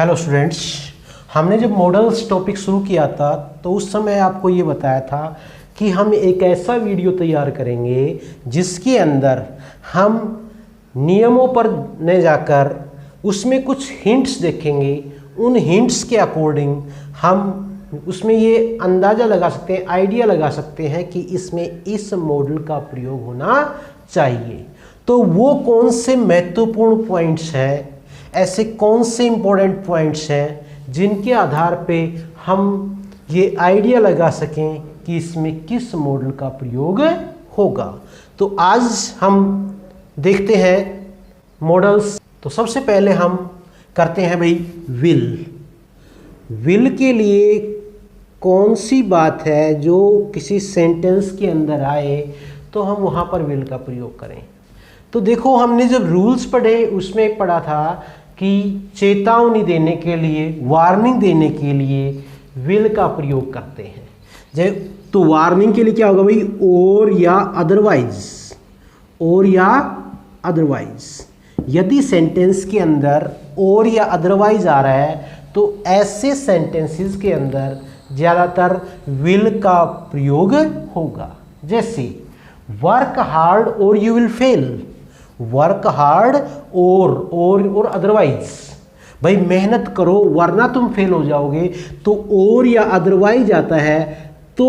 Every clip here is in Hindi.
हेलो स्टूडेंट्स, हमने जब मॉडल्स टॉपिक शुरू किया था तो उस समय आपको ये बताया था कि हम एक ऐसा वीडियो तैयार करेंगे जिसके अंदर हम नियमों पर न जाकर उसमें कुछ हिंट्स देखेंगे। उन हिंट्स के अकॉर्डिंग हम उसमें ये अंदाज़ा लगा सकते हैं, आइडिया लगा सकते हैं कि इसमें इस मॉडल का प्रयोग होना चाहिए। तो वो कौन से महत्वपूर्ण पॉइंट्स हैं, ऐसे कौन से इंपॉर्टेंट पॉइंट्स हैं जिनके आधार पे हम ये आइडिया लगा सकें कि इसमें किस मॉडल का प्रयोग होगा। तो आज हम देखते हैं मॉडल्स। तो सबसे पहले हम करते हैं भाई विल के लिए कौन सी बात है जो किसी सेंटेंस के अंदर आए तो हम वहाँ पर विल का प्रयोग करें। तो देखो, हमने जब रूल्स पढ़े उसमें पढ़ा था कि चेतावनी देने के लिए, वार्निंग देने के लिए विल का प्रयोग करते हैं। तो वार्निंग के लिए क्या होगा भाई, और या अदरवाइज। यदि सेंटेंस के अंदर और या अदरवाइज आ रहा है तो ऐसे सेंटेंसेस के अंदर ज़्यादातर विल का प्रयोग होगा। जैसे वर्क हार्ड और you will fail, work hard और अदरवाइज, भाई मेहनत करो वरना तुम फेल हो जाओगे। तो और या अदरवाइज आता है तो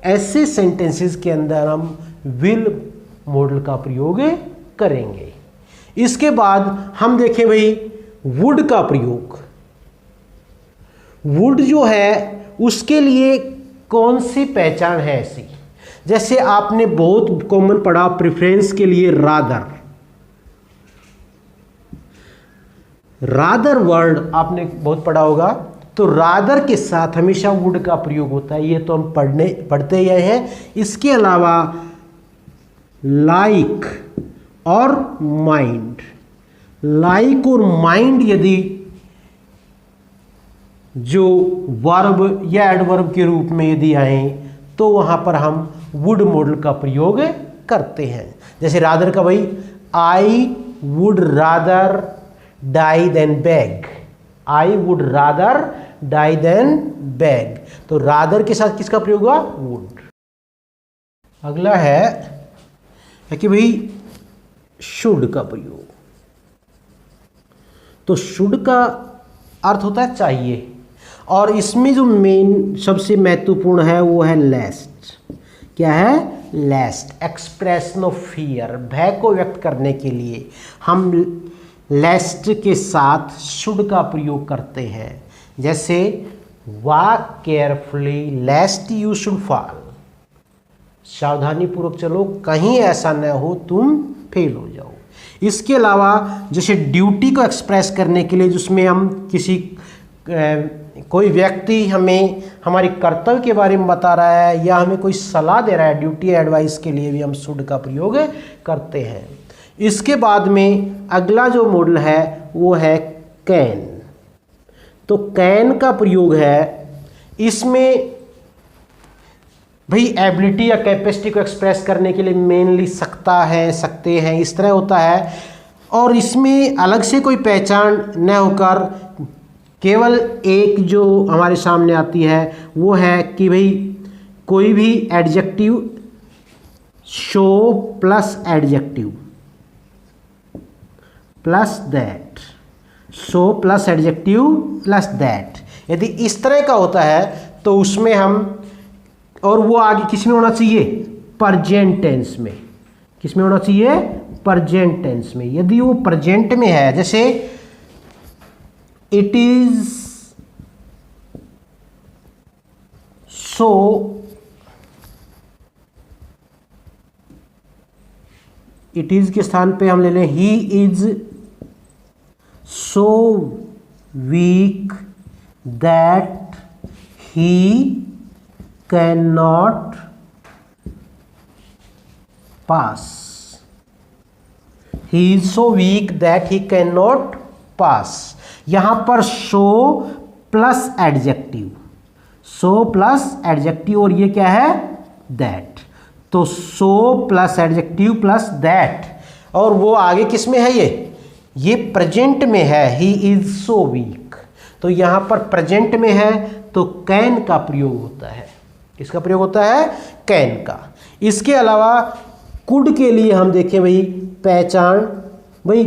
ऐसे सेंटेंसेस के अंदर हम विल मॉडल का प्रयोग करेंगे। इसके बाद हम देखें भाई वुड का प्रयोग। वुड जो है उसके लिए कौन सी पहचान है ऐसी, जैसे आपने बहुत कॉमन पढ़ा प्रेफरेंस के लिए रादर वर्ड आपने बहुत पढ़ा होगा। तो रादर के साथ हमेशा वुड का प्रयोग होता है, ये तो हम पढ़ते ही आए हैं। इसके अलावा लाइक और माइंड, लाइक और माइंड यदि जो वर्ब या एडवर्ब के रूप में यदि आए तो वहां पर हम वुड मॉडल का प्रयोग करते हैं। जैसे रादर का भाई, I would rather die than beg, I would rather die than beg. तो रादर के साथ किसका प्रयोग हुआ, वुड। अगला है कि भाई शुड का प्रयोग। तो शुड का अर्थ होता है चाहिए, और इसमें जो मेन सबसे महत्वपूर्ण है वो है लेस्ट। क्या है, लेस्ट, एक्सप्रेशन ऑफ फियर, भय को व्यक्त करने के लिए हम लेस्ट के साथ शुड का प्रयोग करते हैं। जैसे walk carefully लेस्ट you should fall, सावधानी पूर्वक चलो कहीं ऐसा न हो तुम फेल हो जाओ। इसके अलावा जैसे ड्यूटी को एक्सप्रेस करने के लिए, जिसमें हम कोई व्यक्ति हमें हमारी कर्तव्य के बारे में बता रहा है या हमें कोई सलाह दे रहा है, ड्यूटी एडवाइस के लिए भी हम शुड का प्रयोग करते हैं। इसके बाद में अगला जो मॉडल है वो है कैन। तो कैन का प्रयोग है, इसमें भाई एबिलिटी या कैपेसिटी को एक्सप्रेस करने के लिए मेनली सकता है, सकते हैं, इस तरह होता है। और इसमें अलग से कोई पहचान न होकर केवल एक जो हमारे सामने आती है वो है कि भाई कोई भी adjective show plus adjective plus that, show plus adjective plus that, यदि इस तरह का होता है तो उसमें हम, और वो आगे किस में होना चाहिए, प्रेजेंट टेंस में। किस में होना चाहिए, प्रेजेंट टेंस में। यदि वो प्रेजेंट में है, जैसे it is so it is के स्थान पे हम ले लें he is so weak that he can not pass, he is so weak that he can not pass. यहां पर so plus adjective, so plus adjective, और ये क्या है, दैट। तो so plus adjective plus that, और वो आगे किस में है, ये प्रेजेंट में है, ही इज सो वीक। तो यहाँ पर प्रेजेंट में है तो कैन का प्रयोग होता है। किसका प्रयोग होता है? कैन का। इसके अलावा कुड के लिए हम देखें भाई पहचान, भाई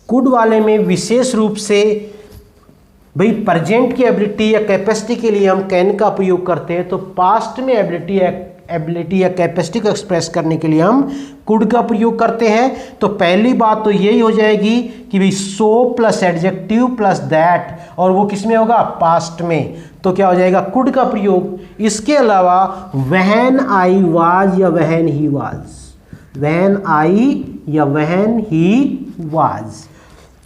कुड वाले में विशेष रूप से भाई प्रेजेंट की एबिलिटी या कैपेसिटी के लिए हम कैन का प्रयोग करते हैं, तो पास्ट में एबिलिटी या कैपेसिटी को एक्सप्रेस करने के लिए हम कुड का प्रयोग करते हैं। तो पहली बात तो यही हो जाएगी कि भाई so plus adjective plus that, और वो किस में होगा? पास्ट में। तो क्या हो जाएगा? कुड का प्रयोग। इसके अलावा व्हेन आई वाज या when he was, when I या व्हेन ही वाज,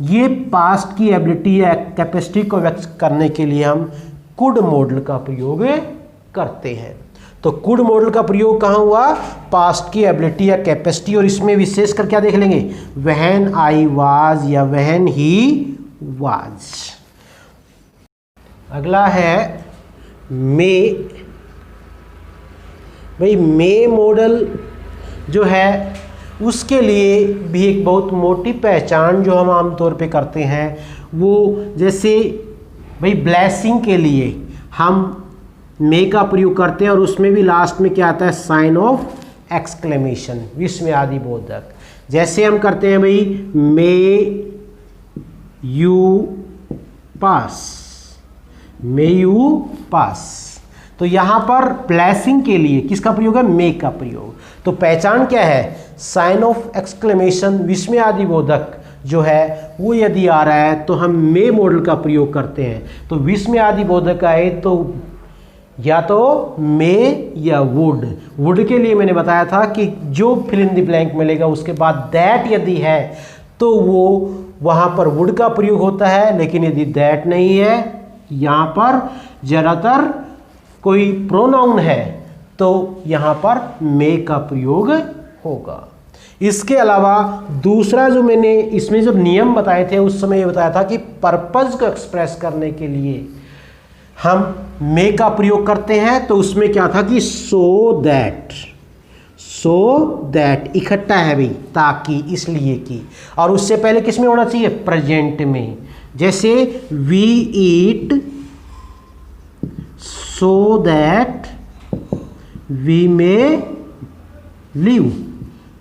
ये पास्ट की एबिलिटी या कैपेसिटी को व्यक्त करने के लिए हम कुड मॉडल का प्रयोग करते हैं। तो कुड मॉडल का प्रयोग कहाँ हुआ? पास्ट की एबिलिटी या कैपेसिटी, और इसमें विशेष कर क्या देख लेंगे? व्हेन आई वाज या व्हेन ही वाज। अगला है मे। भाई मे मॉडल जो है उसके लिए भी एक बहुत मोटी पहचान जो हम आमतौर पे करते हैं, वो जैसे भाई ब्लेसिंग के लिए हम मे का प्रयोग करते हैं, और उसमें भी लास्ट में क्या आता है? साइन ऑफ एक्सक्लेमेशन, विस्मयादि बोधक। जैसे हम करते हैं भाई may you pass, may you pass, तो यहाँ पर ब्लेसिंग के लिए किसका प्रयोग है? मे का प्रयोग। तो पहचान क्या है? साइन ऑफ एक्सक्लेमेशन, विस्मयादि बोधक जो है वो यदि आ रहा है तो हम मे मॉडल का प्रयोग करते हैं। तो विस्मयादि बोधक आए तो या तो मे या वुड। वुड के लिए मैंने बताया था कि जो फिल इन द ब्लैंक मिलेगा उसके बाद दैट यदि है तो वो वहाँ पर वुड का प्रयोग होता है, लेकिन यदि दैट नहीं है, यहाँ पर ज़्यादातर कोई प्रोनाउन है, तो यहाँ पर मे का प्रयोग होगा। इसके अलावा दूसरा जो मैंने इसमें जब नियम बताए थे उस समय ये बताया था कि पर्पज़ को एक्सप्रेस करने के लिए हम मे का प्रयोग करते हैं। तो उसमें क्या था कि सो दैट इकट्ठा है भाई, ताकि, इसलिए कि, और उससे पहले किस में होना चाहिए? प्रेजेंट में। जैसे we eat so that we may live,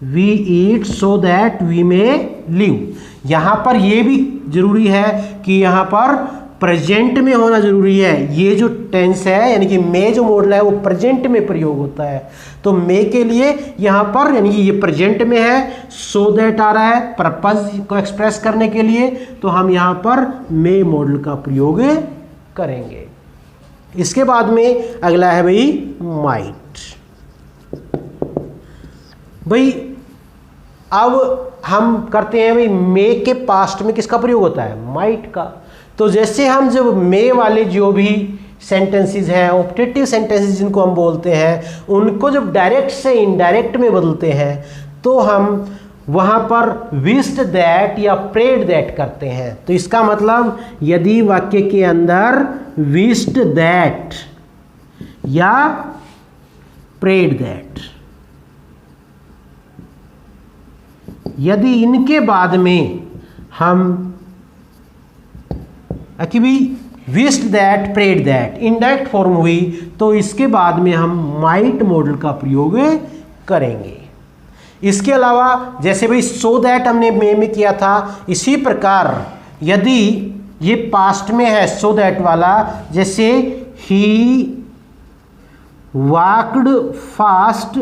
we eat so that we may live. यहाँ पर ये भी जरूरी है कि यहाँ पर प्रेजेंट में होना जरूरी है। ये जो टेंस है यानी कि मे जो मॉडल है वो प्रेजेंट में प्रयोग होता है। तो मे के लिए यहाँ पर यानी कि ये प्रेजेंट में है, सो दैट आ रहा है पर्पज को एक्सप्रेस करने के लिए, तो हम यहाँ पर मे मॉडल का प्रयोग करेंगे। इसके बाद में अगला है भाई माइट। भाई अब हम करते हैं भाई मे के पास्ट में किसका प्रयोग होता है? माइट का। तो जैसे हम जब मे वाले जो भी सेंटेंसेस हैं, ऑप्टेटिव सेंटेंसेस जिनको हम बोलते हैं, उनको जब डायरेक्ट से इनडायरेक्ट में बदलते हैं तो हम वहाँ पर विश्ड दैट या प्रेड दैट करते हैं। तो इसका मतलब यदि वाक्य के अंदर विश्ड दैट या प्रेड दैट, यदि इनके बाद में हम कि भी wished that prayed that indirect form हुई, तो इसके बाद में हम माइट मॉडल का प्रयोग करेंगे। इसके अलावा जैसे भाई सो दैट हमने मे में किया था, इसी प्रकार यदि ये पास्ट में है सो दैट वाला, जैसे he walked fast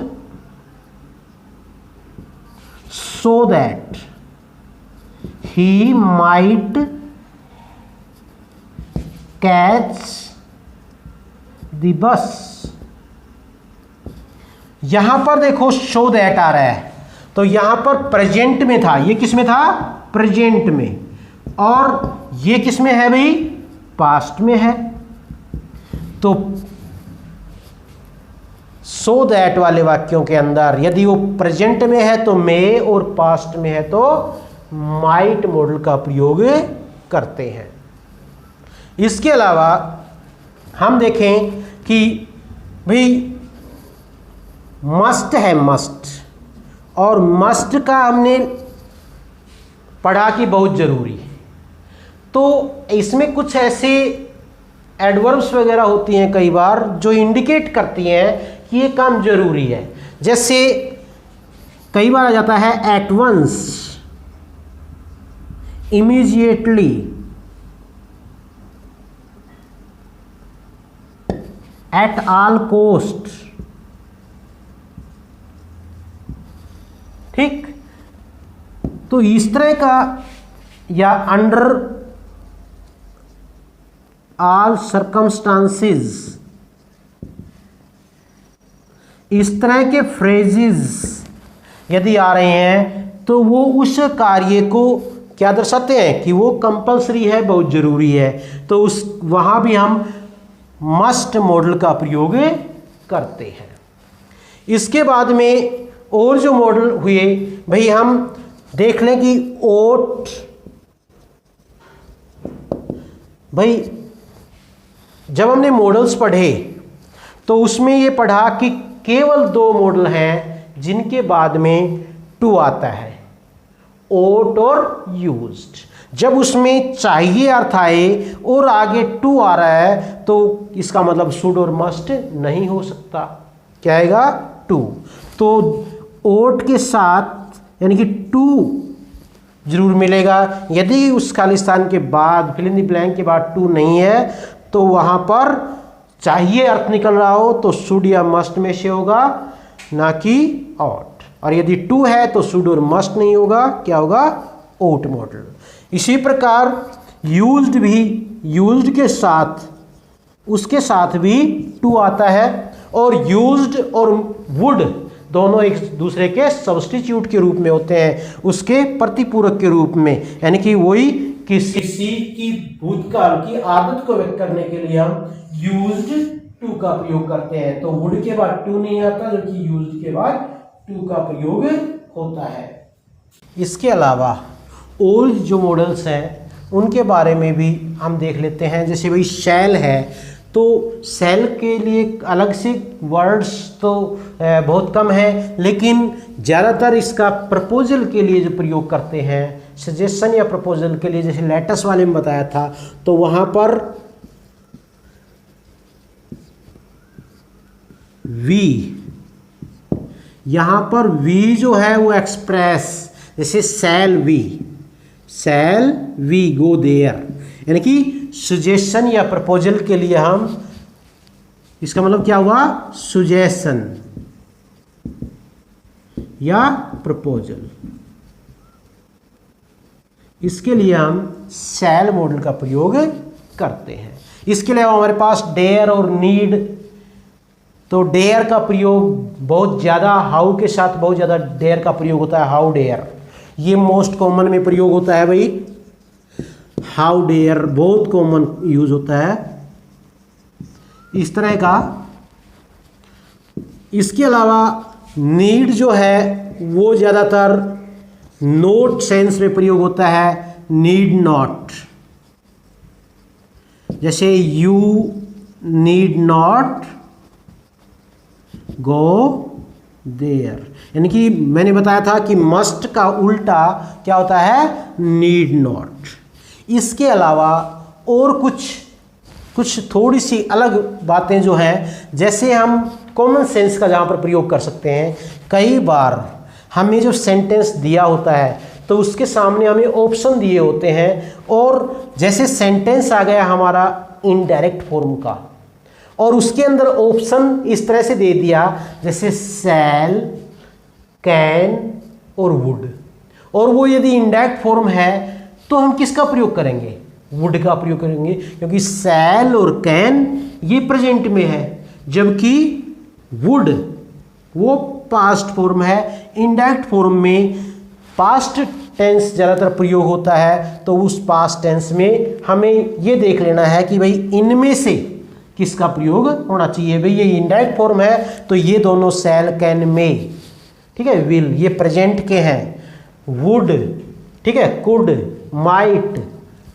so that he might catch the bus. यहां पर देखो शो दैट आ रहा है, तो यहां पर प्रेजेंट में था, ये किस में था? प्रेजेंट में, और ये किस में है भाई? पास्ट में है। तो सो दैट वाले वाक्यों के अंदर यदि वो प्रेजेंट में है तो मे, और पास्ट में है तो माइट मॉडल का प्रयोग करते हैं। इसके अलावा हम देखें कि भाई मस्ट है, मस्ट, और मस्ट का हमने पढ़ा कि बहुत जरूरी है। तो इसमें कुछ ऐसे एडवर्ब्स वगैरह होती हैं कई बार जो इंडिकेट करती हैं कि ये काम जरूरी है। जैसे कई बार आ जाता है at once, immediately, at all cost. ठीक, तो इस तरह का, या अंडर ऑल सर्कमस्टांसेस, इस तरह के फ्रेजेस यदि आ रहे हैं तो वो उस कार्य को क्या दर्शाते हैं कि वो कंपल्सरी है, बहुत जरूरी है। तो उस वहां भी हम मस्ट मॉडल का प्रयोग करते हैं। इसके बाद में और जो मॉडल हुए भाई, हम देख लें कि ओट, भाई जब हमने मॉडल्स पढ़े तो उसमें ये पढ़ा कि केवल 2 मॉडल हैं जिनके बाद में टू आता है, ओट और यूज्ड। जब उसमें चाहिए अर्थ आए और आगे टू आ रहा है तो इसका मतलब शुड और मस्ट नहीं हो सकता। क्या आएगा? टू। तो ओट के साथ यानी कि टू जरूर मिलेगा। यदि उस खालिस्तान के बाद, फिल इन द ब्लैंक के बाद टू नहीं है तो वहां पर चाहिए अर्थ निकल रहा हो तो शुड या मस्ट में से होगा, ना कि ought। और यदि टू है तो शुड और मस्ट नहीं होगा, क्या होगा? ought model. इसी प्रकार यूज्ड भी, यूज्ड के साथ, उसके साथ भी टू आता है। और यूज्ड और वुड दोनों एक दूसरे के सब्स्टिट्यूट के रूप में होते हैं, उसके प्रतिपूरक के रूप में। यानी कि वही किसी की भूतकाल की आदत को व्यक्त करने के लिए हम यूज्ड टू का प्रयोग करते हैं। तो वुड के बाद टू नहीं आता, जबकि यूज्ड के बाद टू का प्रयोग होता है। इसके अलावा और जो मॉडल्स हैं उनके बारे में भी हम देख लेते हैं। जैसे भाई शैल है, तो सेल के लिए अलग से वर्ड्स तो बहुत कम है, लेकिन ज़्यादातर इसका प्रपोजल के लिए जो प्रयोग करते हैं, सजेशन या प्रपोजल के लिए, जैसे लेटस वाले में बताया था, तो वहाँ पर वी, यहाँ पर वी जो है वो एक्सप्रेस, जैसे शैल वी गो देयर, यानी कि सुजेशन या प्रपोजल के लिए हम, इसका मतलब क्या हुआ? सुजेशन या प्रपोजल, इसके लिए हम शैल मॉडल का प्रयोग करते हैं। इसके अलावा हमारे पास डेयर और नीड। तो डेयर का प्रयोग बहुत ज़्यादा, हाउ के साथ बहुत ज़्यादा डेयर का प्रयोग होता है। हाउ डेयर, ये मोस्ट कॉमन में प्रयोग होता है भाई। हाउ डेयर बहुत कॉमन यूज होता है इस तरह का। इसके अलावा नीड जो है वो ज़्यादातर नोट सेंस में प्रयोग होता है। नीड नॉट, जैसे you need not go there, यानी कि मैंने बताया था कि मस्ट का उल्टा क्या होता है? Need not. इसके अलावा और कुछ थोड़ी सी अलग बातें जो हैं, जैसे हम कॉमन सेंस का जहाँ पर प्रयोग कर सकते हैं। कई बार हमें जो सेंटेंस दिया होता है तो उसके सामने हमें ऑप्शन दिए होते हैं, और जैसे सेंटेंस आ गया हमारा इनडायरेक्ट फॉर्म का, और उसके अंदर ऑप्शन इस तरह से दे दिया जैसे शैल, कैन और वुड, और वो यदि इनडायरेक्ट फॉर्म है तो हम किसका प्रयोग करेंगे? वुड का प्रयोग करेंगे, क्योंकि शैल और कैन ये प्रेजेंट में है, जबकि वुड वो पास्ट फॉर्म है। इनडायरेक्ट फॉर्म में पास्ट टेंस ज़्यादातर प्रयोग होता है, तो उस पास्ट टेंस में हमें ये देख लेना है कि भाई इनमें से किसका प्रयोग होना चाहिए। भाई ये इनडायरेक्ट फॉर्म है तो ये दोनों शैल, कैन, में, ठीक है, विल ये प्रेजेंट के हैं। वुड, ठीक है, कुड, माइट,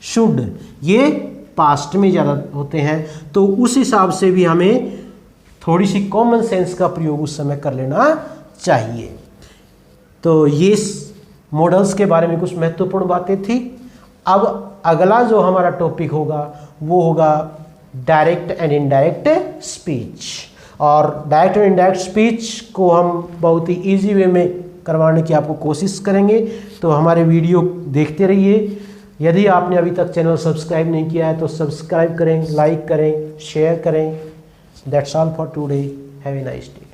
शुड ये पास्ट में ज़्यादा होते हैं। तो उस हिसाब से भी हमें थोड़ी सी कॉमन सेंस का प्रयोग उस समय कर लेना चाहिए। तो ये मॉडल्स के बारे में कुछ महत्वपूर्ण बातें थी। अब अगला जो हमारा टॉपिक होगा वो होगा डायरेक्ट एंड इनडायरेक्ट स्पीच। और डायरेक्ट और इनडायरेक्ट स्पीच को हम बहुत ही ईजी वे में करवाने की आपको कोशिश करेंगे, तो हमारे वीडियो देखते रहिए। यदि आपने अभी तक चैनल सब्सक्राइब नहीं किया है तो सब्सक्राइब करें, लाइक करें, शेयर करें। That's all for today. Have a nice day.